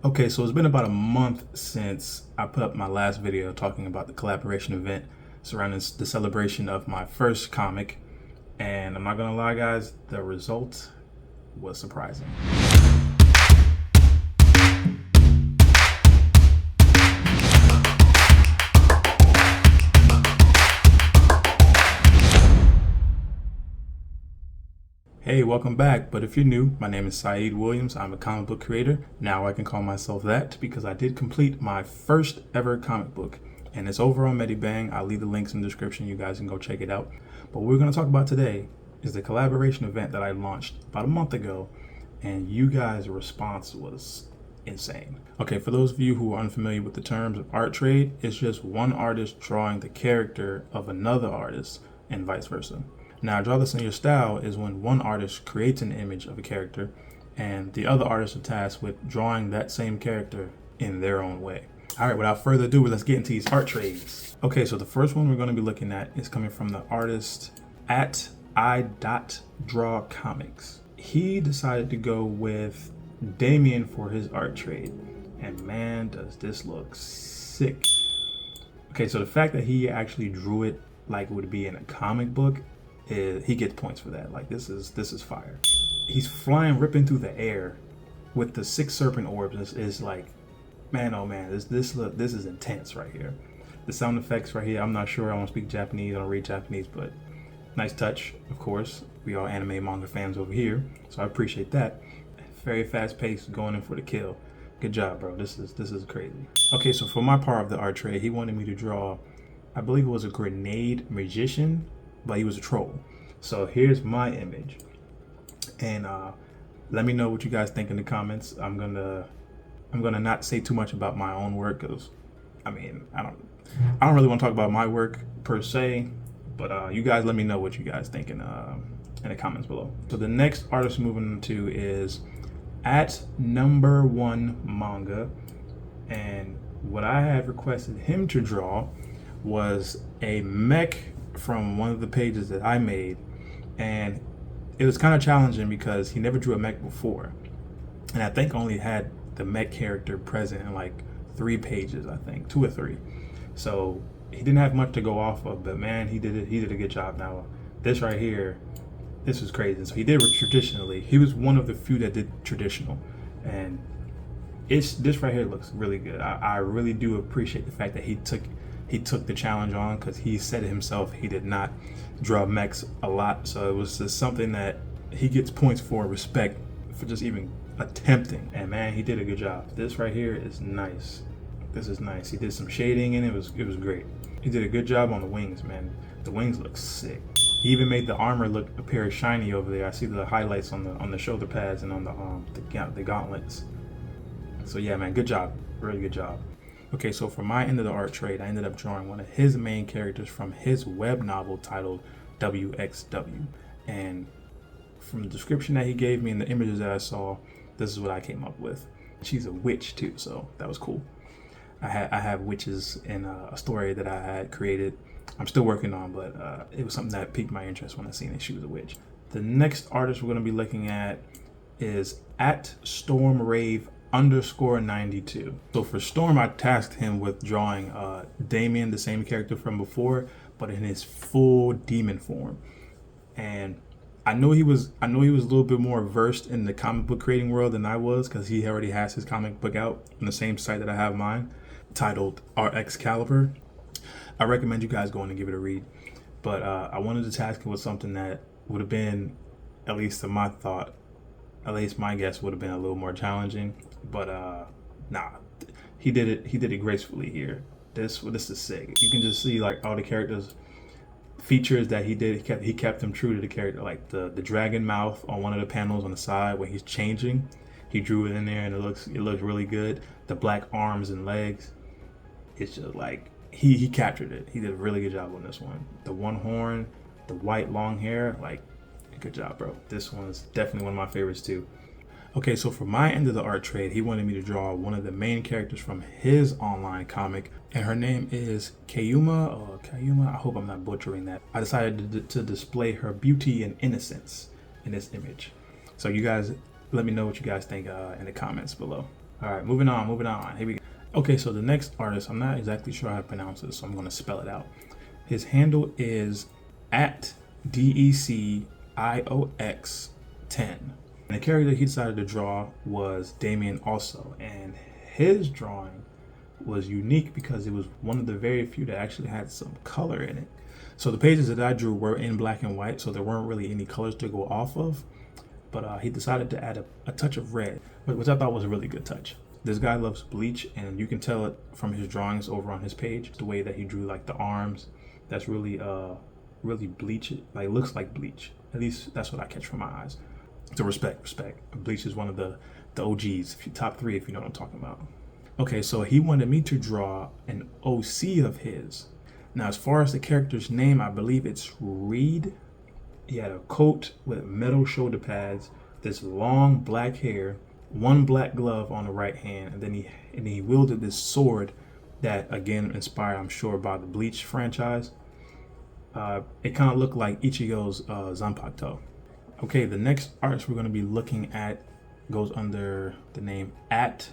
Okay, so it's been about a month since I put up my last video talking about the collaboration event surrounding the celebration of my first comic. And I'm not gonna lie, guys, the result was surprising. Hey, welcome back. But if you're new, my name is Saeed Williams. I'm a comic book creator. Now I can call myself that because I did complete my first ever comic book. And it's over on Medibang. I'll leave the links in the description. You guys can go check it out. But what we're going to talk about today is the collaboration event that I launched about a month ago. And you guys' response was insane. Okay, for those of you who are unfamiliar with the terms of art trade, it's just one artist drawing the character of another artist and vice versa. Now, draw this in your style is when one artist creates an image of a character and the other artist is tasked with drawing that same character in their own way. All right, without further ado, let's get into these art trades. Okay, so the first one we're going to be looking at is coming from the artist at I.Draw Comics. He decided to go with Damien for his art trade. And man, does this look sick. Okay, so the fact that he actually drew it like it would be in a comic book, he gets points for that. Like this is fire. He's flying, ripping through the air with the 6 serpent orbs. Is like, man, oh man, this is intense right here. The sound effects right here, I'm not sure. I don't speak Japanese, I don't read Japanese, but nice touch, of course. We are anime manga fans over here, so I appreciate that. Very fast paced, going in for the kill. Good job, bro. This is crazy. Okay, so for my part of the art trade, he wanted me to draw, I believe it was a grenade magician, but he was a troll. So here's my image, and let me know what you guys think in the comments. I'm gonna not say too much about my own work because I mean I don't really want to talk about my work per se, but you guys let me know what you guys think in the comments below. So the next artist moving to is at number 1 manga, and what I had requested him to draw was a mech from one of the pages that I made, and it was kind of challenging because he never drew a mech before, and I think only had the mech character present in like 3 pages, I think 2 or 3, so he didn't have much to go off of, but man, he did a good job. Now this right here, this was crazy. So he did it traditionally. He was one of the few that did traditional, and this right here looks really good. I really do appreciate the fact that he took the challenge on, because he said himself he did not draw mechs a lot, so it was just something that he gets points for, respect for just even attempting. And man, he did a good job. This right here is nice. This is nice. He did some shading and it was great. He did a good job on the wings, man. The wings look sick. He even made the armor look appear shiny over there. I see the highlights on the shoulder pads and on the gauntlets. So yeah, man, good job. Really good job. Okay, so for my end of the art trade, I ended up drawing one of his main characters from his web novel titled WXW. And from the description that he gave me and the images that I saw, this is what I came up with. She's a witch too, so that was cool. I have witches in a story that I had created. I'm still working on, but it was something that piqued my interest when I seen that she was a witch. The next artist we're going to be looking at is at StormRave_92. So for Storm, I tasked him with drawing Damien, the same character from before, but in his full demon form. And I know he was a little bit more versed in the comic book creating world than I was, because he already has his comic book out on the same site that I have mine, titled RX Caliber. I recommend you guys going and give it a read. But I wanted to task him with something that would have been, at least to my thought, at least my guess, would have been a little more challenging. But nah, he did it gracefully here. This is sick. You can just see like all the characters features that he did. He kept them true to the character, like the dragon mouth on one of the panels on the side when he's changing. He drew it in there and it looks really good. The black arms and legs, it's just like he captured it. He did a really good job on this one. The one horn, the white long hair, like, good job, bro. This one's definitely one of my favorites too. Okay, so for my end of the art trade, he wanted me to draw one of the main characters from his online comic, and her name is Kayuma. I hope I'm not butchering that. I decided to display her beauty and innocence in this image. So you guys, let me know what you guys think in the comments below. All right, moving on, moving on. Here we go. Okay, so the next artist, I'm not exactly sure how to pronounce this, so I'm going to spell it out. His handle is at DECIOX10. And the character he decided to draw was Damien also. And his drawing was unique because it was one of the very few that actually had some color in it. So the pages that I drew were in black and white, so there weren't really any colors to go off of. But he decided to add a touch of red, which I thought was a really good touch. This guy loves bleach, and you can tell it from his drawings over on his page. The way that he drew like the arms, that's really really bleach, like looks like bleach. At least that's what I catch from my eyes. So respect. Bleach is one of the OGs, top 3 if you know what I'm talking about. Okay, so he wanted me to draw an OC of his. Now, as far as the character's name, I believe it's Reed. He had a coat with metal shoulder pads, this long black hair, one black glove on the right hand, and then he wielded this sword that, again, inspired, I'm sure, by the Bleach franchise. It kind of looked like Ichigo's Zanpakuto. Okay, the next artist we're going to be looking at goes under the name at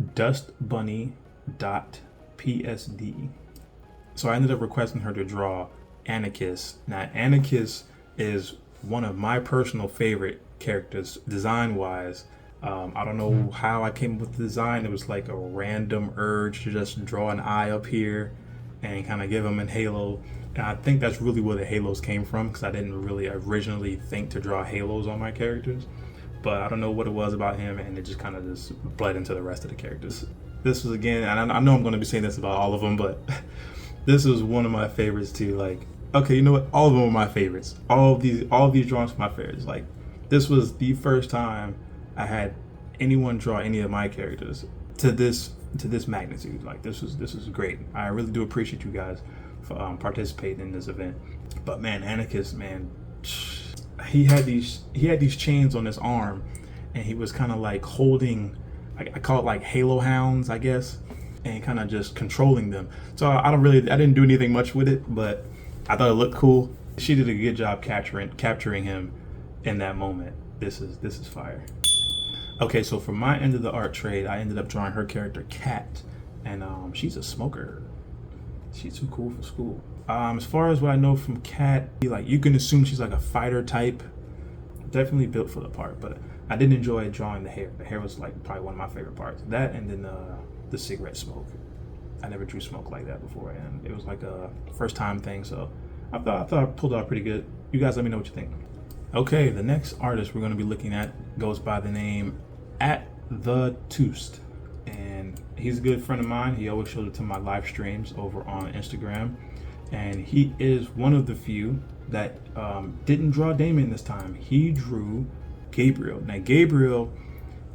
dustbunny.psd. So I ended up requesting her to draw Anarchist. Now, Anarchist is one of my personal favorite characters, design-wise. I don't know how I came up with the design. It was like a random urge to just draw an eye up here and kind of give him a halo. And I think that's really where the halos came from, because I didn't really originally think to draw halos on my characters. But I don't know what it was about him, and it just kind of just bled into the rest of the characters. This was, again, and I know I'm going to be saying this about all of them, but this was one of my favorites too. Like, okay, you know what? All of them were my favorites. All of these drawings were my favorites. Like, this was the first time I had anyone draw any of my characters to this magnitude. Like, this was great. I really do appreciate you guys for participating in this event. But man, Anarchist, man, he had these chains on his arm, and he was kind of like holding, I call it like halo hounds, I guess, and kind of just controlling them. So I didn't do anything much with it, but I thought it looked cool. She did a good job capturing him in that moment. This is fire. Okay, so for my end of the art trade, I ended up drawing her character Kat, and she's a smoker. She's too cool for school. As far as what I know from Kat, like, you can assume she's like a fighter type. Definitely built for the part, but I did enjoy drawing the hair. The hair was like probably one of my favorite parts. That, and then the cigarette smoke. I never drew smoke like that before, and it was like a first time thing, so I thought I pulled it off pretty good. You guys let me know what you think. Okay, the next artist we're going to be looking at goes by the name at the Toost, and he's a good friend of mine. He always shows it to my live streams over on Instagram, and he is one of the few that didn't draw Damien this time. He drew Gabriel. Now, Gabriel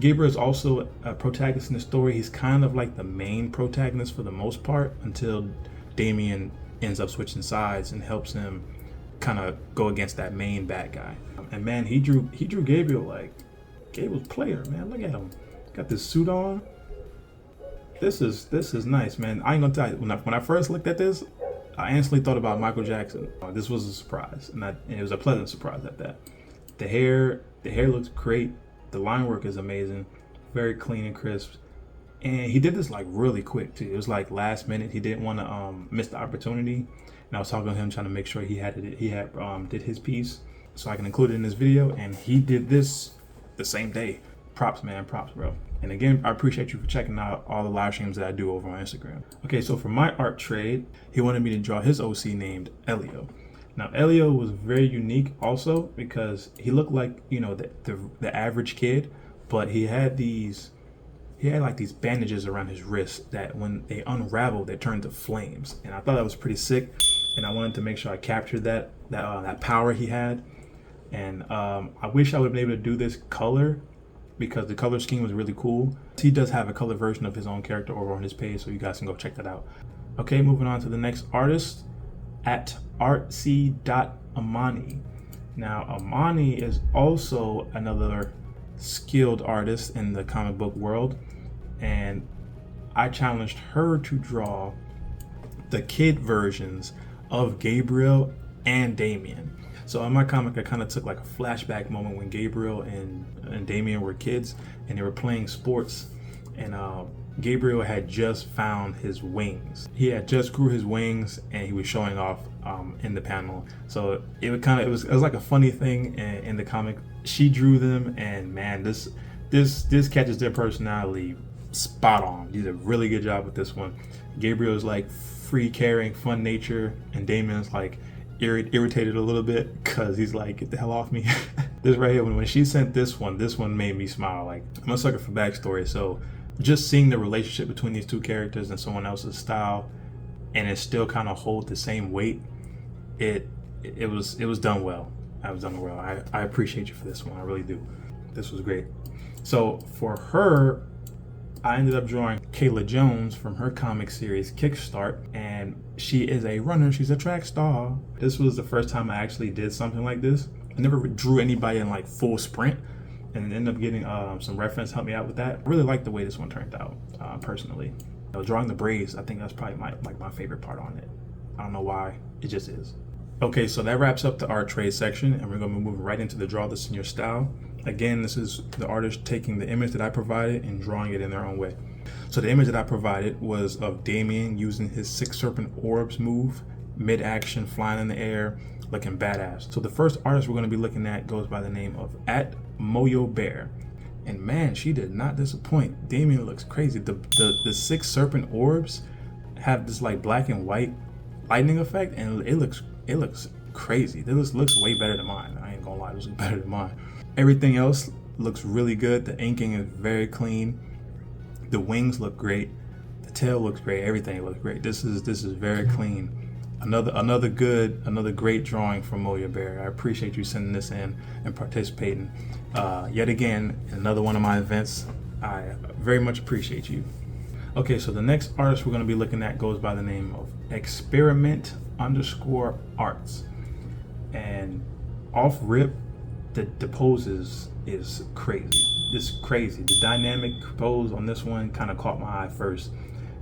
is also a protagonist in the story. He's kind of like the main protagonist for the most part, until Damien ends up switching sides and helps him kind of go against that main bad guy. And man, he drew Gabriel like Gabriel's player, man. Look at him. Got this suit on. This is nice, man. I ain't gonna tell you, when I first looked at this, I instantly thought about Michael Jackson. This was a surprise, and it was a pleasant surprise at that. The hair looks great. The line work is amazing, very clean and crisp. And he did this like really quick too. It was like last minute. He didn't want to miss the opportunity. And I was talking to him, trying to make sure he did his piece, so I can include it in this video. And he did this the same day. Props, man, props, bro. And again, I appreciate you for checking out all the live streams that I do over on Instagram. Okay, so for my art trade, he wanted me to draw his OC named Elio. Now, Elio was very unique also because he looked like, you know, the average kid, but he had like these bandages around his wrist that when they unraveled, they turned to flames. And I thought that was pretty sick, and I wanted to make sure I captured that power he had. And I wish I would have been able to do this color, because the color scheme was really cool. He does have a color version of his own character over on his page, so you guys can go check that out. Okay, moving on to the next artist, at artsy.amani. Now, Amani is also another skilled artist in the comic book world, and I challenged her to draw the kid versions of Gabriel and Damien. So in my comic, I kind of took like a flashback moment when Gabriel and Damien were kids, and they were playing sports, and Gabriel had just found his wings. He had just grew his wings, and he was showing off in the panel. So it was like a funny thing in the comic. She drew them, and man, this catches their personality spot on. He did a really good job with this one. Gabriel's like free, caring, fun nature, and Damien's like irritated a little bit because he's like, get the hell off me. This right here, when she sent this one made me smile. Like, I'm a sucker for backstory, so just seeing the relationship between these two characters and someone else's style, and it still kind of hold the same weight, it was done well. I appreciate you for this one. I really do. This was great. So for her, I ended up drawing Kayla Jones from her comic series Kickstart, and she is a runner. She's a track star. This was the first time I actually did something like this. I never drew anybody in like full sprint, and ended up getting some reference help me out with that. I really like the way this one turned out, personally. Drawing the braids, I think that's probably my favorite part on it. I don't know why, it just is. Okay, so that wraps up the art trade section, and we're gonna move right into the draw this in your style. Again, this is the artist taking the image that I provided and drawing it in their own way. So the image that I provided was of Damien using his 6 serpent orbs move, mid-action, flying in the air, looking badass. So the first artist we're gonna be looking at goes by the name of @MoyoBear. And man, she did not disappoint. Damien looks crazy. The 6 serpent orbs have this like black and white lightning effect, and it looks crazy. This looks way better than mine. I ain't gonna lie, this looks better than mine. Everything else looks really good. The inking is very clean. The wings look great. The tail looks great. Everything looks great. This is very clean. Another great drawing from MoyoBear. I appreciate you sending this in and participating. Yet again, another one of my events. I very much appreciate you. Okay, so the next artist we're going to be looking at goes by the name of Experiment_Arts. And off rip, the poses is crazy. This is crazy. The dynamic pose on this one kind of caught my eye first.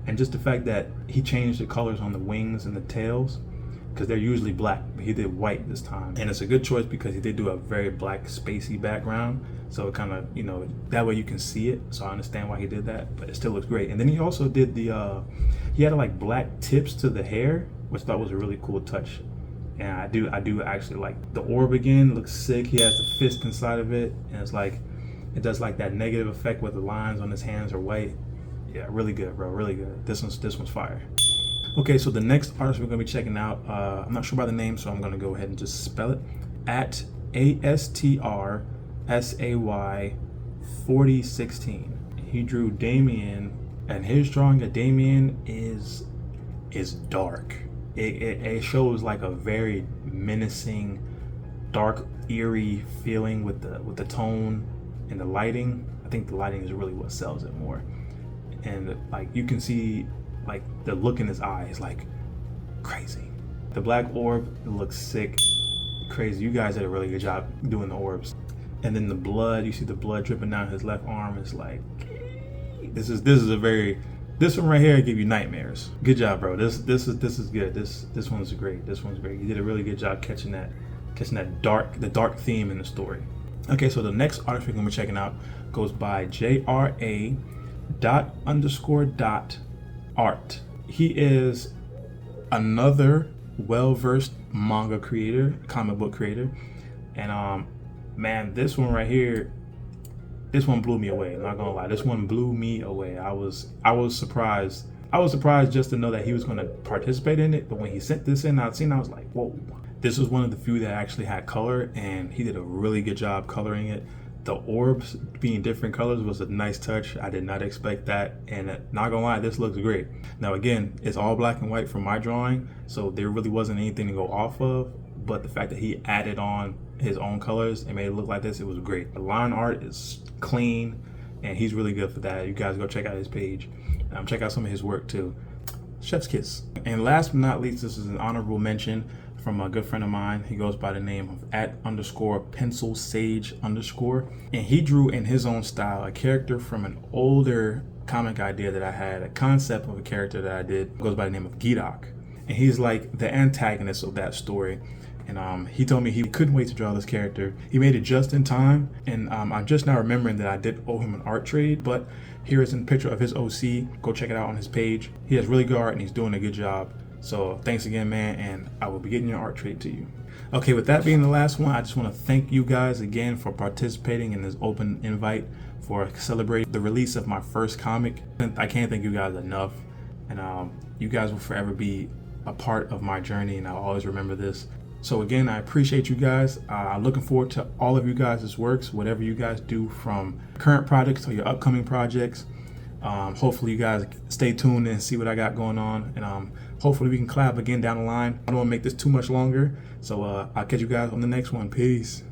And just the fact that he changed the colors on the wings and the tails, because they're usually black, but he did white this time. And it's a good choice because he did do a very black spacey background. So it kind of, that way you can see it. So I understand why he did that, but it still looks great. And then he also did he had like black tips to the hair, which I thought was a really cool touch. And I do actually like the orb again. Looks sick. He has the fist inside of it, and it's like it does like that negative effect where the lines on his hands are white. Yeah, really good, bro. Really good. This one's fire. Okay, so the next artist we're gonna be checking out, I'm not sure about the name, so I'm gonna go ahead and just spell it. @ASTRSAY4016. He drew Damien, and his drawing of Damien is dark. It shows like a very menacing, dark, eerie feeling with the tone and the lighting. I think the lighting is really what sells it more. And like you can see like the look in his eye is like crazy. The black orb looks sick, crazy. You guys did a really good job doing the orbs. And then the blood, you see the blood dripping down his left arm. It's like, this one right here give you nightmares. Good job, bro. This is good. This one's great. This one's great. You did a really good job catching the dark theme in the story. Okay, so the next artist we're gonna be checking out goes by JRA._.art. He is another well-versed manga creator, comic book creator, and man, this one right here, this one blew me away. I'm not gonna lie, this one blew me away. I was surprised. I was surprised just to know that he was gonna participate in it, but when he sent this in, I was like, whoa. This was one of the few that actually had color, and he did a really good job coloring it. The orbs being different colors was a nice touch. I did not expect that, and not gonna lie, this looks great. Now again, it's all black and white from my drawing, so there really wasn't anything to go off of, but the fact that he added on his own colors and made it look like this, it was great. The line art is clean, and he's really good for that. You guys go check out his page. Check out some of his work too. Chef's kiss. And last but not least, this is an honorable mention from a good friend of mine. He goes by the name of @_pencilsage_, and he drew in his own style a character from an older comic idea that I had, a concept of a character that I did. It goes by the name of Gidok, and he's like the antagonist of that story. And he told me he couldn't wait to draw this character. He made it just in time, and I'm just now remembering that I did owe him an art trade, but here is a picture of his OC. Go check it out on his page. He has really good art and he's doing a good job. So thanks again, man, and I will be getting your art trade to you. Okay, with that being the last one, I just want to thank you guys again for participating in this open invite for celebrating the release of my first comic. I can't thank you guys enough, and you guys will forever be a part of my journey, and I'll always remember this. So again, I appreciate you guys. I'm looking forward to all of you guys' works, whatever you guys do, from current projects to your upcoming projects. Hopefully you guys stay tuned and see what I got going on, and hopefully we can collab again down the line. I don't want to make this too much longer, so I'll catch you guys on the next one. Peace.